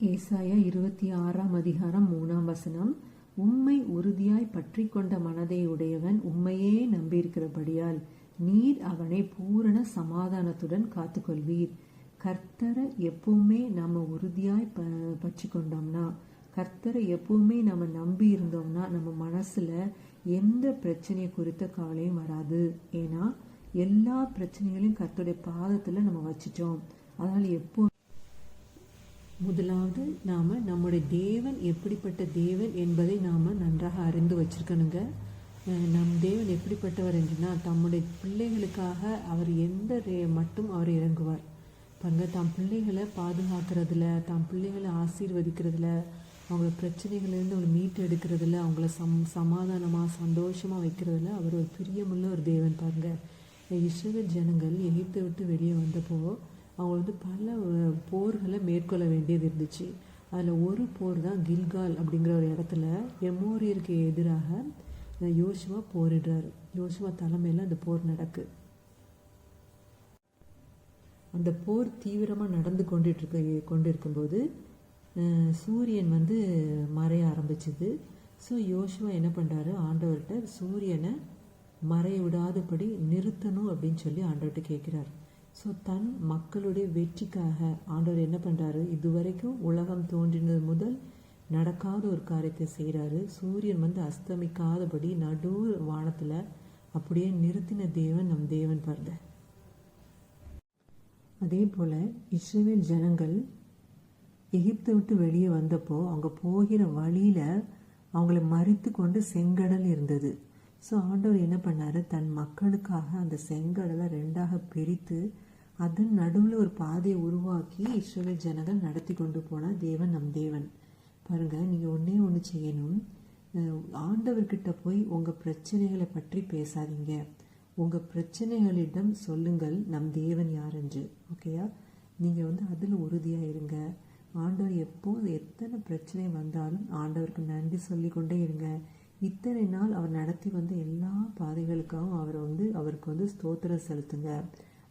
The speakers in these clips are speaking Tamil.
ஏசாயா 26:3 உம்மை உறுதியாய் பற்றி கொண்ட மனதை உடையவன் உம்மையே நம்பியிருக்கிறபடியால் நீர் அவனை பூரண சமாதானத்துடன் காத்துக்கொள்வீர். கர்த்தரை எப்பவுமே நம்ம உறுதியாய் பற்றி கொண்டோம்னா, கர்த்தரை எப்பவுமே நம்ம நம்பி இருந்தோம்னா நம்ம மனசுல எந்த பிரச்சனையை குறித்த கவலையும் வராது. ஏன்னா எல்லா பிரச்சனைகளையும் கர்த்தருடைய பாதத்துல நம்ம வச்சிட்டோம். அதனால எப்போ முதலாவது நாம நம்முடைய தேவன் எப்படிப்பட்ட தேவன் என்பதை நாம நன்றாக அறிந்து வச்சிருக்கணுங்க. நம் தேவன் எப்படிப்பட்டவர் என்றுனா, தம்முடைய பிள்ளைகளுக்காக அவர் எந்த மட்டும் அவர் இறங்குவார் பாருங்க. தம் பிள்ளைகளை பாதுகாக்கிறதுல, தம் பிள்ளைகளை ஆசீர்வதிக்கிறதுல, அவங்கள பிரச்சனைகள்லேருந்து அவங்களை மீட்டு எடுக்கிறதுல, அவங்கள சமாதானமாக சந்தோஷமாக வைக்கிறதுல அவர் ஒரு பிரியமுள்ள ஒரு தேவன் பாருங்க. இஸ்ரவேல் ஜனங்கள் எகிப்தை விட்டு வெளியே வந்தப்போ அவங்க பல போர்களை மேற்கொள்ள வேண்டியது இருந்துச்சு. அதில் ஒரு போர் தான் கில்கால் அப்படிங்கிற ஒரு இடத்துல எமோரியருக்கு எதிராக யோசுவா போரிடுறாரு. யோசுவா தலைமையில் அந்த போர் நடக்கு. அந்த போர் தீவிரமாக நடந்து கொண்டிருக்கும்போது சூரியன் மறைய ஆரம்பிச்சுது. ஸோ யோசுவா என்ன பண்ணுறாரு, ஆண்டவர்கிட்ட சூரியனை மறைய விடாதபடி நிறுத்தணும் அப்படின்னு சொல்லி ஆண்டவர்கிட்ட கேட்குறாரு. ஸோ தன் மக்களுடைய வெற்றிக்காக ஆண்டவர் என்ன பண்ணுறாரு, இதுவரைக்கும் உலகம் தோன்றினது முதல் நடக்காத ஒரு காரியத்தை செய்கிறாரு. சூரியன் அஸ்தமிக்காதபடி நடு வானத்தில் அப்படியே நிறுத்தின தேவன் நம் தேவன் பாருங்க. அதே போல் இஸ்ரவேல் ஜனங்கள் எகிப்தை விட்டு வெளியே வந்தப்போ அவங்க போகிற வழியில் அவங்கள மறித்து கொண்டு செங்கடல் இருந்தது. ஸோ ஆண்டவர் என்ன பண்ணார், தன் மக்களுக்காக அந்த செங்கடலை ரெண்டாக பிரித்து அதன் நடுவில் ஒரு பாதையை உருவாக்கி இஸ்ரவேல் ஜனங்கள் நடத்தி கொண்டு போன தேவன் நம் தேவன் பாருங்க. நீங்கள் ஒன்று செய்யணும், ஆண்டவர்கிட்ட போய் உங்கள் பிரச்சனைகளை பற்றி பேசாதீங்க. உங்கள் பிரச்சனைகளிடம் சொல்லுங்கள் நம் தேவன் யார் என்று. ஓகேயா? நீங்கள் அதில் உறுதியாக இருங்க. ஆண்டவர் எப்போது எத்தனை பிரச்சனை வந்தாலும் ஆண்டவருக்கு நன்றி சொல்லி கொண்டே இருங்க. இத்தனை நாள் அவர் நடத்தி வந்த எல்லா பாதைகளுக்காகவும் அவருக்கு ஸ்தோத்திரம் செலுத்துங்க.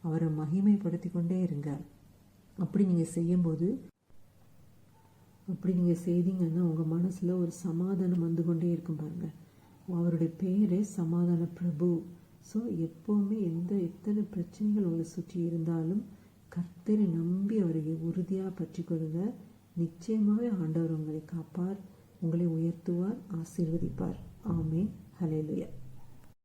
அவரை மகிமைப்படுத்தி கொண்டே இருங்க. அப்படி நீங்கள் செய்தீங்கன்னா உங்கள் மனசில் ஒரு சமாதானம் வந்து கொண்டே இருக்கும் பாருங்க. அவருடைய பேரே சமாதான பிரபு. ஸோ எப்போவுமே எத்தனை பிரச்சனைகள் உங்களை சுற்றி இருந்தாலும் கர்த்தரை நம்பி அவரை உறுதியாக பற்றி கொள்ளுங்க. நிச்சயமாகவே ஆண்டவர் உங்களை காப்பார், உங்களை உயர்த்துவார், ஆசீர்வதிப்பார். ஆமென். ஹல்லேலூயா.